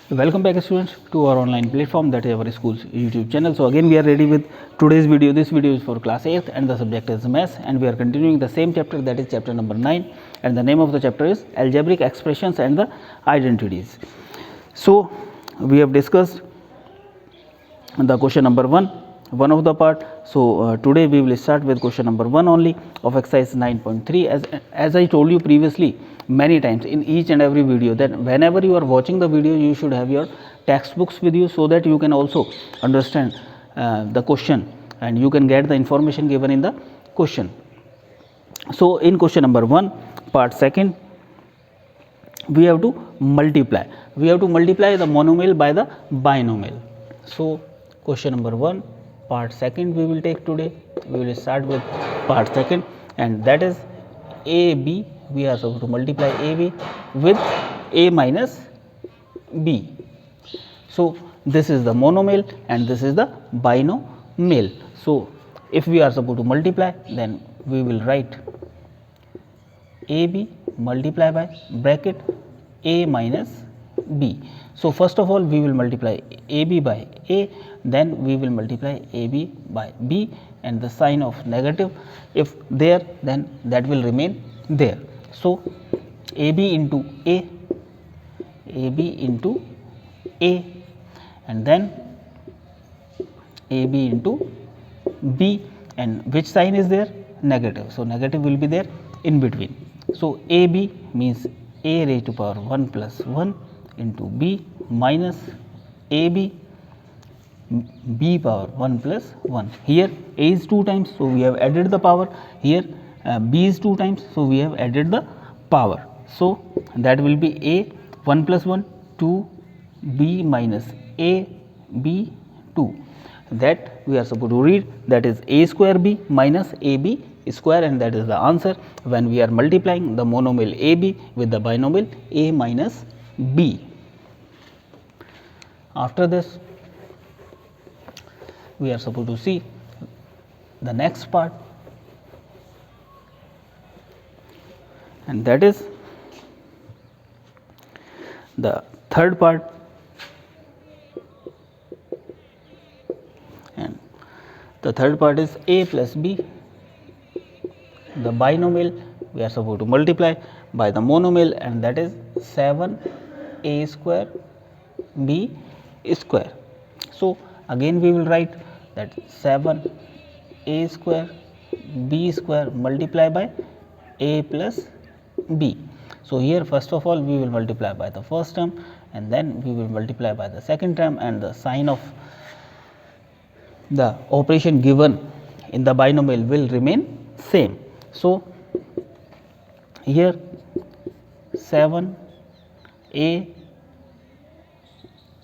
Welcome back students to our online platform, that is our school's YouTube channel. So again we are ready with today's video. This video is for class 8th and the subject is maths, and we are continuing the same chapter, that is chapter number 9, and the name of the chapter is algebraic expressions and the identities. So we have discussed the question number 1 of the part. So today we will start with question number 1 only of exercise 9.3. As I told you previously many times in each and every video, that whenever you are watching the video you should have your textbooks with you, so that you can also understand the question and you can get the information given in the question. So in question number 1 part 2, we have to multiply the monomial by the binomial. So question number 1 part 2 we will take today. We will start with part 2, and that is AB. We are supposed to multiply AB with A minus B. So this is the monomial and this is the binomial. So if we are supposed to multiply, then we will write AB multiply by bracket A minus B. So first of all we will multiply AB by A, then we will multiply AB by B, and the sign of negative if there, then that will remain there. So AB into A, and then AB into B, and which sign is there? Negative. So negative will be there in between. So AB means A raised to power 1 plus 1 into B minus AB B power 1 plus 1. Here A is 2 times, so we have added the power. Here B is 2 times, so we have added the power. So that will be A 1 plus 1 2 B minus A B 2. That we are supposed to read, that is A square B minus AB square, and that is the answer when we are multiplying the monomial AB with the binomial A minus B. After this we are supposed to see the next part, and that is the third part, and the third part is A plus B. The binomial we are supposed to multiply by the monomial, and that is 7A square B square. So again we will write that 7A square B square multiply by A plus B. So here first of all we will multiply by the first term, and then we will multiply by the second term, and the sign of the operation given in the binomial will remain same. So here 7A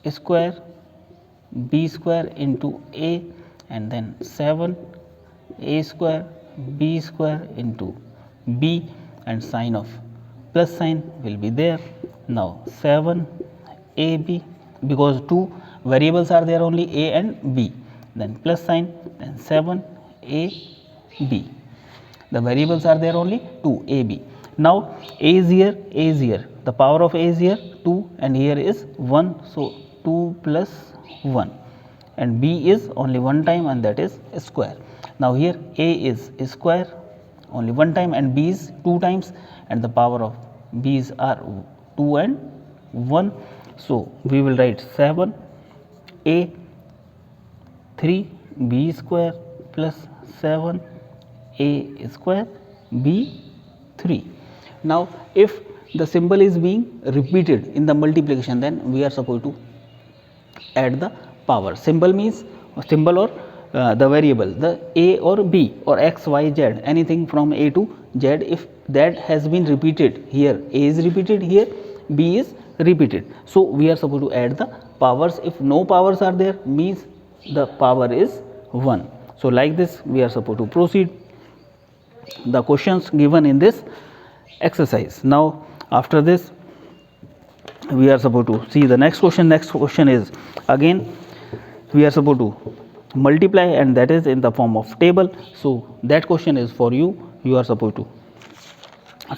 square B square into A, and then 7A square B square into B, and sign of plus sign will be there. Now 7AB, because two variables are there only A and B, then plus sign, then 7AB. The variables are there only 2 AB. Now A is here, the power of A is here 2, and here is 1, so 2 plus 1, and B is only one time, and that is square. Now here A is square only one time and B is 2 times, and the power of B's are 2 and 1. So we will write 7A 3B square plus 7A square B 3. Now if the symbol is being repeated in the multiplication, then we are supposed to add the power. Symbol means symbol or the variable, the A or B or X, Y, Z, anything from A to Z, if that has been repeated, here A is repeated, here B is repeated, so we are supposed to add the powers. If no powers are there, means the power is 1. So like this we are supposed to proceed the questions given in this exercise. Now after this we are supposed to see the next question. Next question is again we are supposed to multiply, and that is in the form of table. So that question is for you. You are supposed to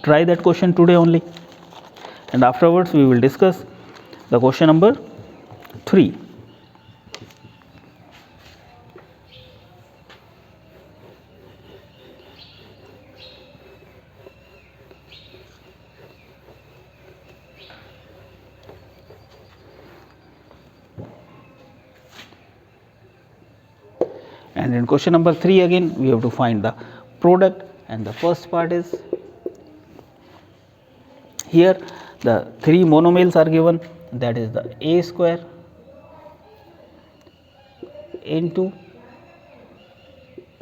try that question today only, and afterwards we will discuss the question number 3. And in question number 3 again we have to find the product, and the first part is here the 3 monomers are given, that is the a square into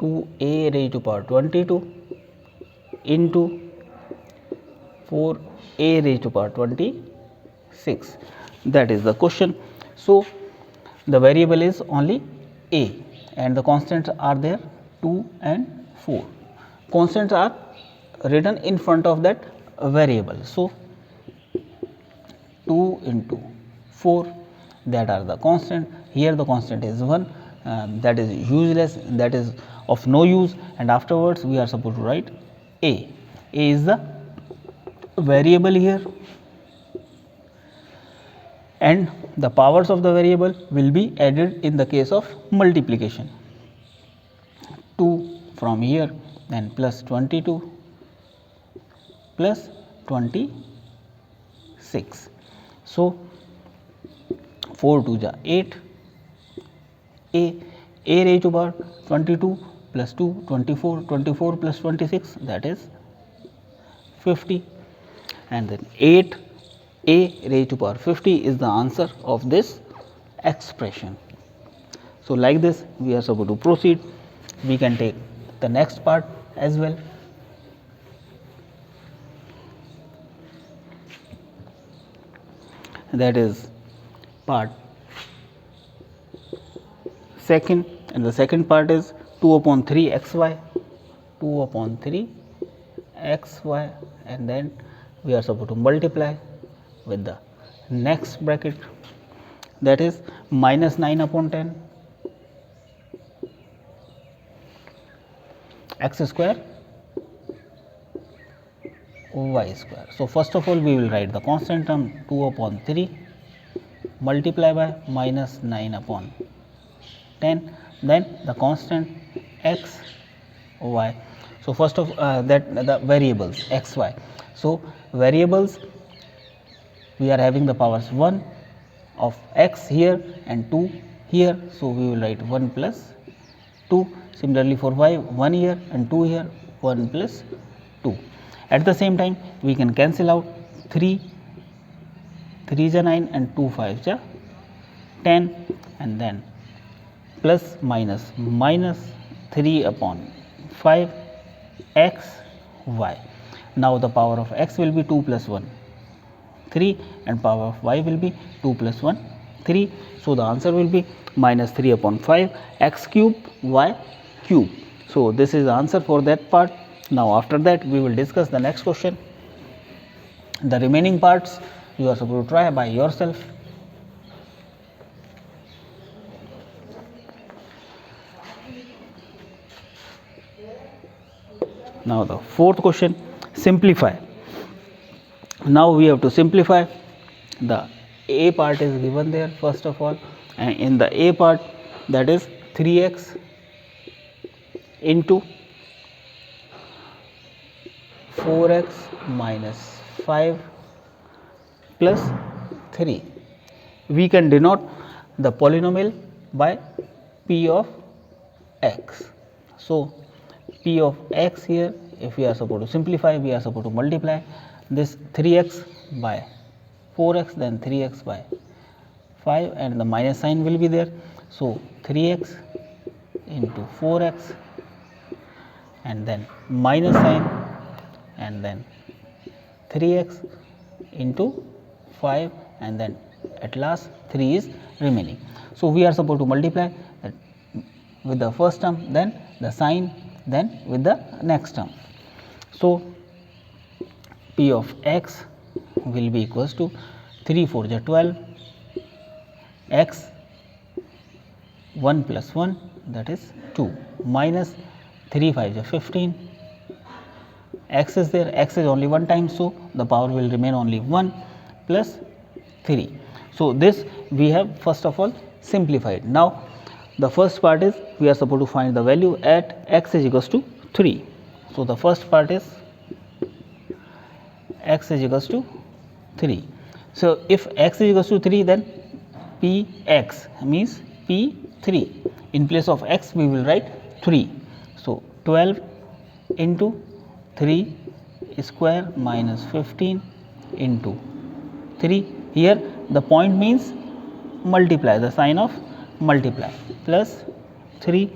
2a raised to power 22 into 4a raised to power 26. That is the question. So, the variable is only a and the constants are there 2 and 4. Constants are written in front of that variable. So, 2 into 4, that are the constant. Here the constant is 1, that is useless, that is of no use, and afterwards we are supposed to write a. A is the variable here, and the powers of the variable will be added in the case of multiplication. 2 from here, then plus 22 plus 26. So, 4 2 ja 8, a raised to power 22 plus 2 24, 24 plus 26, that is 50, and then 8 a raised to power 50 is the answer of this expression. So, like this we are supposed to proceed. We can take the next part as well. That is part second, and the second part is 2 upon 3 xy, 2 upon 3 xy, and then we are supposed to multiply with the next bracket, that is minus 9 upon 10 x square y square. So, first of all we will write the constant term 2 upon 3 multiply by minus 9 upon 10, then the constant x y. So, first of that the variables x y. So, variables we are having the powers 1 of x here and 2 here. So, we will write 1 plus 2. Similarly, for y 1 here and 2 here, 1 plus 2. At the same time we can cancel out 3 is 9 and 2 5 is 10, and then plus minus 3 upon 5 x y. Now, the power of x will be 2 plus 1 3, and power of y will be 2 plus 1 3. So, the answer will be minus 3 upon 5 x cube y cube. So, this is the answer for that part. Now, after that we will discuss the next question. The remaining parts you are supposed to try by yourself. Now, the fourth question, simplify. Now, we have to simplify. The a part is given there first of all, and in the a part, that is 3x into 4x minus 5 plus 3. We can denote the polynomial by p of x. So, p of x here, if we are supposed to simplify, we are supposed to multiply this 3x by 4x, then 3x by 5, and the minus sign will be there. So, 3x into 4x, and then minus sign, and then 3x into 5, and then at last 3 is remaining. So, we are supposed to multiply that with the first term, then the sign, then with the next term. So, p of x will be equals to 3 4 is 12, x 1 plus 1, that is 2, minus 3 5 is 15, x is there, x is only one time. So, the power will remain only 1 plus 3. So this we have first of all simplified. Now the first part is we are supposed to find the value at x is equals to 3. So the first part is x is equals to 3. So if x is equals to 3, then p x means p 3. In place of x we will write 3. So 12 into 3 square minus 15 into 3. Here the point means multiply, the sign of multiply, plus 3,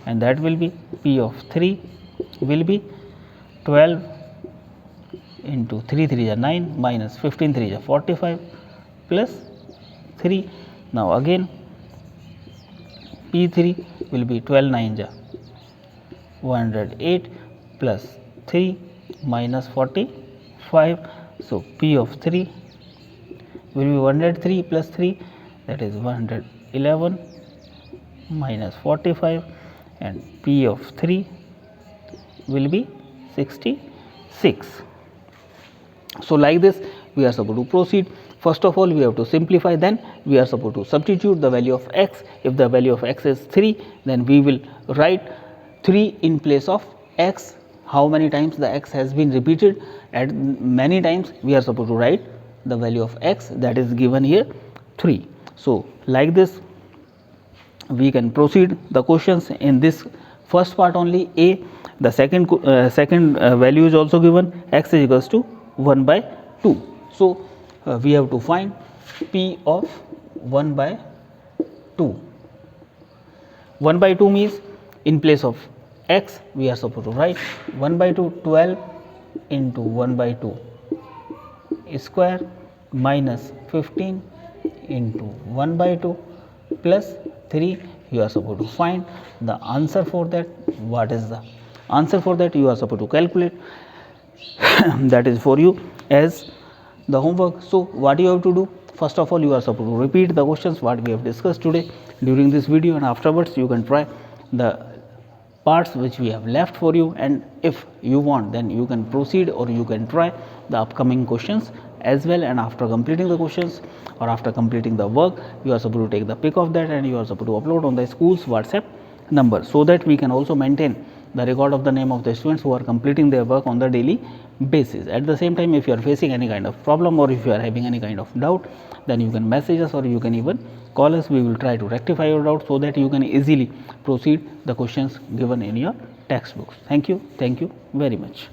and that will be p of 3 will be 12 into 3 3 is 9 minus 15 3 is 45 plus 3. Now again p3 will be 12 9 is 108 plus 3 minus 45. So p of 3 will be 103 plus 3, that is 111 minus 45, and p of 3 will be 66. So like this we are supposed to proceed. First of all we have to simplify, then we are supposed to substitute the value of x. If the value of x is 3, then we will write 3 in place of x. How many times the x has been repeated, at many times we are supposed to write the value of x, that is given here 3. So like this we can proceed the questions in this first part only a. The second value is also given, x is equals to 1 by 2. So we have to find p of 1 by 2. 1 by 2 means in place of x we are supposed to write 1 by 2, 12 into 1 by 2 square minus 15 into 1 by 2 plus 3. You are supposed to find the answer for that. What is the answer for that? You are supposed to calculate. That is for you as the homework. So what you have to do, first of all you are supposed to repeat the questions what we have discussed today during this video, and afterwards you can try the parts which we have left for you, and if you want then you can proceed or you can try the upcoming questions as well. And after completing the questions or after completing the work, you are supposed to take the pic of that and you are supposed to upload on the school's WhatsApp number, so that we can also maintain the record of the name of the students who are completing their work on the daily basis. At the same time, if you are facing any kind of problem or if you are having any kind of doubt, then you can message us or you can even call us. We will try to rectify your doubt so that you can easily proceed the questions given in your textbooks. Thank you very much.